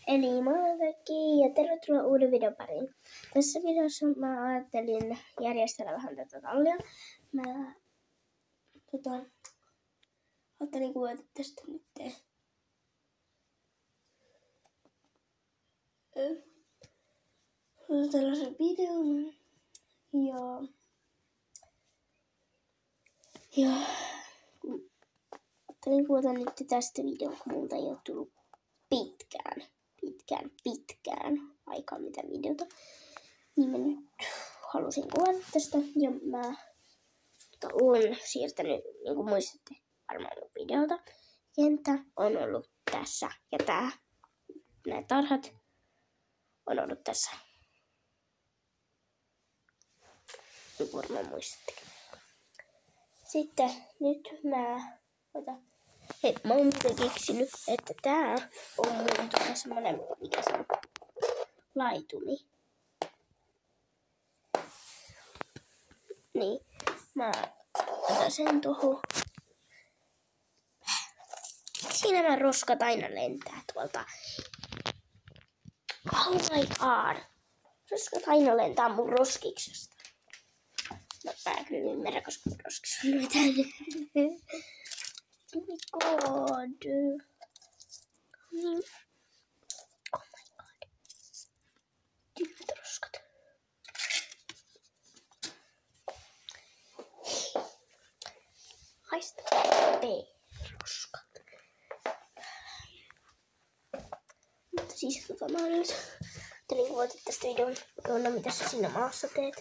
Eli moi kaikki ja tervetuloa uuden videon pariin. Tässä videossa mä ajattelin järjestellä vähän tätä tallia. Mä ajattelin kuvata tästä nyt tällaisen videon ja ajattelin kuvata nyt tästä videon, kun multa ei ole tullut pitkään aikaa mitä videota. Niin mä nyt halusin kuvata tästä ja mä olen siirtänyt, niin kuin muistatte varmaan mun videota. Kenttä on ollut tässä ja nämä tarhat on ollut tässä. Niin varmaan muistatte. Sitten nyt mä oon muuten keksinyt, että tää on mun semmonen, mikä se on, laitumi. Niin, mä otan sen tohon. Siinä nämä roskat aina lentää tuolta. Oh my god. Roskat aina lentää mun roskiksesta. No mä kyllä ymmärrän, koska mun roskis on noita. Oh my god. Oh my god. Tyhjät roskat. Haistakaa roskat. Mutta siis mä oon nyt ajattelin kuvata tästä videon, Joonna, mitä sä siinä maassa teet.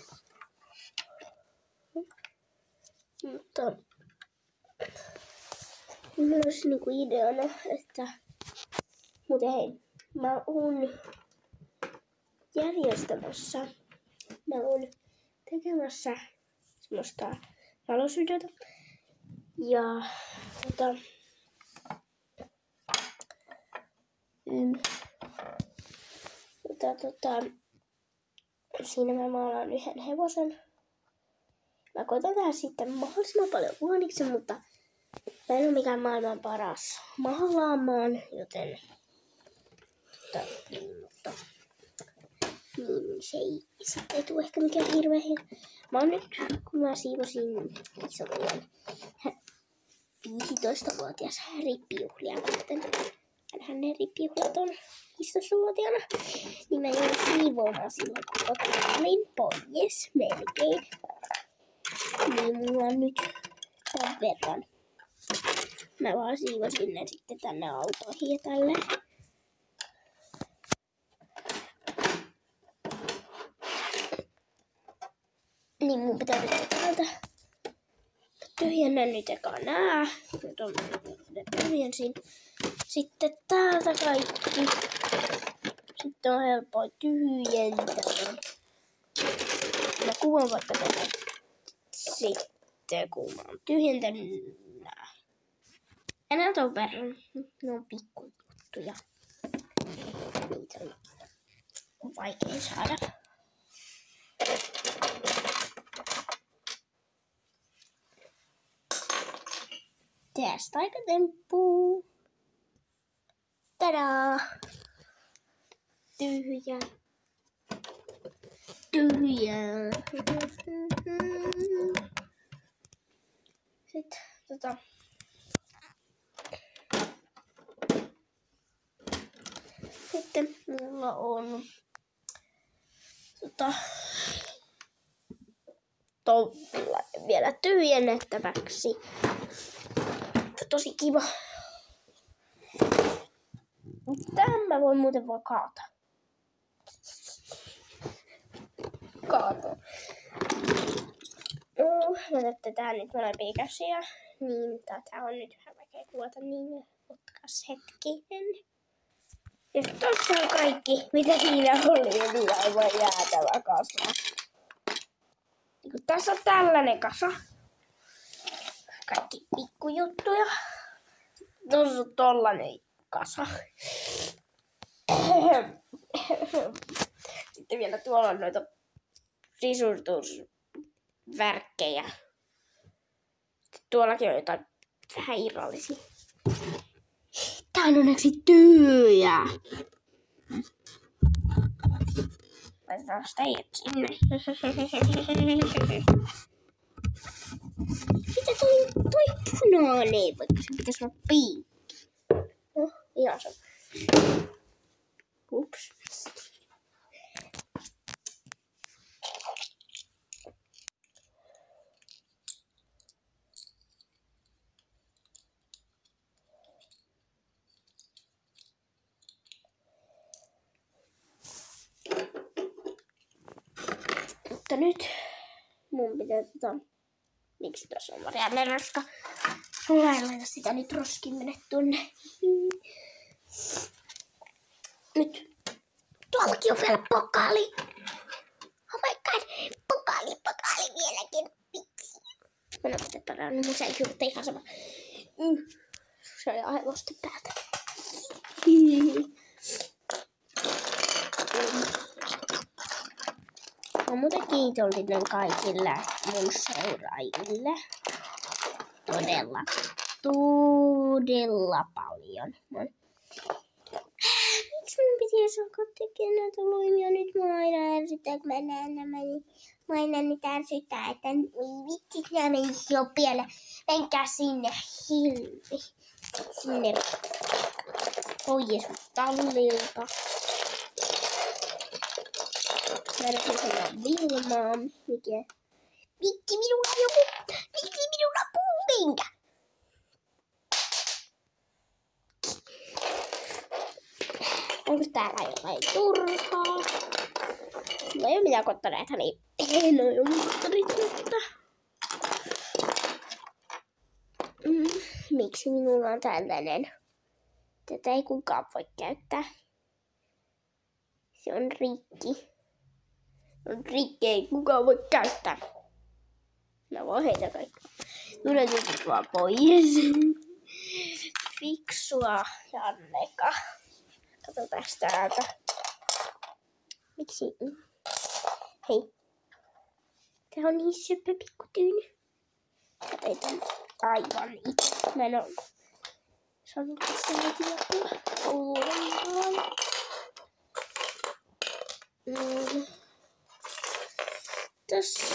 Mutta minulla olisi niinku ideana, että muuten hei, mä oon järjestämässä, mä oon tekemässä semmoista talousvideota ja siinä mä maalaan yhden hevosen. Mä koitan tehdä sitten mahdollisimman paljon uuniksi, mutta mä en ole mikään maailman paras maalaamaan, joten se ei sitten tule ehkä mikään hirveä. Mä oon nyt, kun mä siivosin isovelian 15-vuotias rippijuhlia varten. Hänhän ne rippijuhlat on 15-vuotiaana. Niin mä joudun siivoamaan silloin, kun olin pois melkein. Niin mulla on nyt sen verran. Mä vaan siivosin ne sitten tänne autoihin ja tälleen. Niin mun pitää nyt täältä. Tyhjennän nyt eka nää. Nyt on tyhjensin. Sitten täältä kaikki. Sitten on helppo tyhjentää. Mä kuvan vaikka tätä. Sitten kun mä oon tyhjentänyt nää. Enää ton verran. Ne on pikkujuttuja. Niitä on vaikea saada. Tästä aikatemppu. Tadaa! Tyhjä. Sitten mulla on vielä tyhjennettäväksi. Tosi kiva. Tämän mä voin muuten vaan kaataa. Mä tätä nyt molempia käsiä. Niin tätä on nyt vähän vaikea kuvata, niin otkas hetkinen. Ja tossa on kaikki, mitä siinä oli, eli aivan jäätävä kasa. Niin tässä on tällainen kasa. Kaikki pikkujuttuja. Tuossa on tollanen kasa. Sitten vielä tuolla on noita sisustusvärkkejä. Sitten tuollakin on jotain vähän irrallisia. Tää on onneksi tyhjää. Laitetaan steijät sinne. Mitä toi punainen, vaikka se pitäisi olla piikki? No, ihan sama. Ups. Mutta nyt mun pitää miksi tuossa on Marianne raska? Mä en laita sitä nyt roskiin mene tonne. Nyt. Tuollakin on vielä pokaali. Oh my god. Pokaali vieläkin. Vitsi. Mä nostan paraan, niin mun säikyy ihan sama. Se oli aivosti päältä. Olen muuten kiitollinen kaikille mun seuraajille. Todella paljon. Miksi mun pitäisi alkaa tekemään näitä luimia? Nyt mä aina ärsyttää, kun mä näen nämä. Mä aina nyt ärsyttää, että vitsit nää menisi jo pielle. Menkää sinne hilvi. Sinne pois tallilta. Mä en sanoa Vilmaa. Mikä? Miksi minulla on joku? Miksi minulla on puukenkä? Onko täällä jotain turhaa? Mulla ei oo mitään kottareita, niin en oo jo mun kottarit, mutta... Miksi minulla on tällainen? Tätä ei kukaan voi käyttää. Se on rikki. Ei kukaan voi käyttää. Mä voin heitä kaikki. Tulen nyt vaan pois. Fiksua, Janneka. Katsotaan täältä. Miksi? Hei. Tää on niin söpö pikkutyyny. Katsotaan aivan itse. Mä en oo saanut tässä videoa ollenkaan. Tässä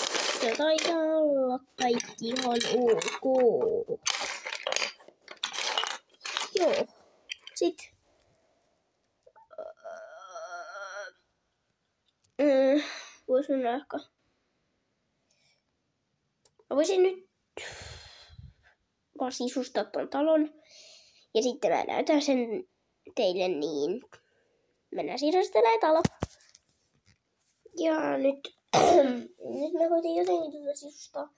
taitaa olla kaikki ihan ok. Joo. Sitten. Voisin ehkä. Mä voisin nyt vaan sisustaa ton talon. Ja sitten mä näytän sen teille niin. Mennään sisustelemaan talo. Ja nyt mä koitin jotenkin tuota sisustaa.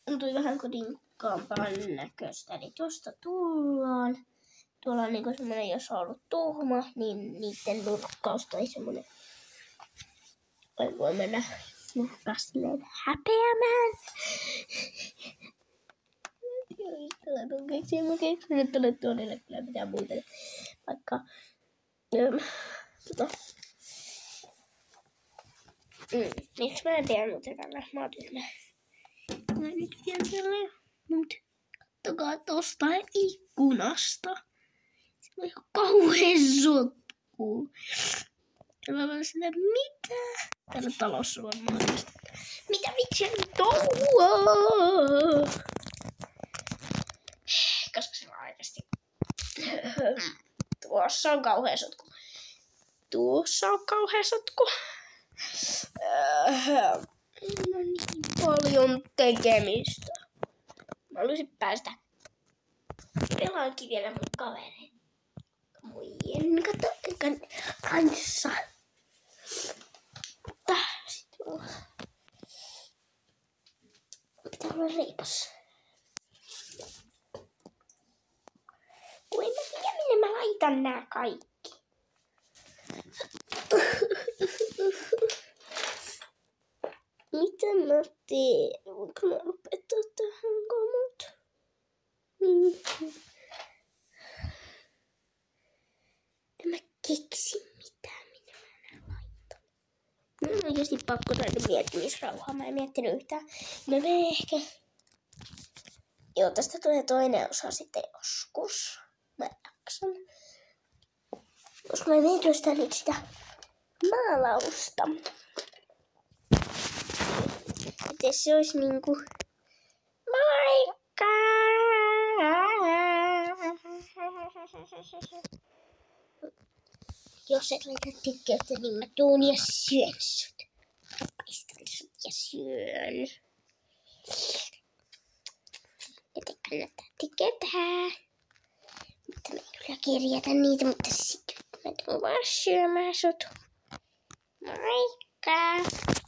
Tuli vähän kotinkaampaan näköistä. Eli tuosta tullaan. Tuolla on niinku semmonen, jos on ollut tuhma, niin niitten nurkkaus tai semmonen. Voi mennä nurkkaa silleen häpeämään. Nyt tulee tuonne kyllä mitään muuta. Vaikka miksi mä en tiedä muuten tällä? Mä oon tyhmä. Mä nyt tiedän tällä. Mut kattokaa tosta ikkunasta. Se on ihan kauhean sotku. Täällä on sitä mitä? Täällä talossa on mahdollista. Mitä vitsiä nyt touhua? Koska se on aikasti. Tuossa on kauhea sotku. On niin paljon tekemistä. Mä haluaisin päästä pelaankin vielä mun kavereiden muiden kanssa. Mutta sit pitää olla reipas. Kun en mä tiedä minne mä laitan nää kaikki. Mitä mä teen? Voinko mä lopettaa tähän komut? En mä keksi mitään, mitä mä enää laitan. Mä on oikeesti pakko saada miettimisrauhaa. Mä en miettinyt yhtään. Mä menen ehkä... Joo, tästä tulee toinen osa sitten joskus. Mä jaksan. Koska mä mietin tuosta nyt sitä maalausta. Että se olisi niinku... Moikka! Jos et laita tykkäästä, niin mä tuun ja syön sut. Paistan sut ja syön. Joten kannattaa tykätä. Mutta mä en kyllä kirjata niitä, mutta sitten mä tuun vaan syömään sut. Moikka!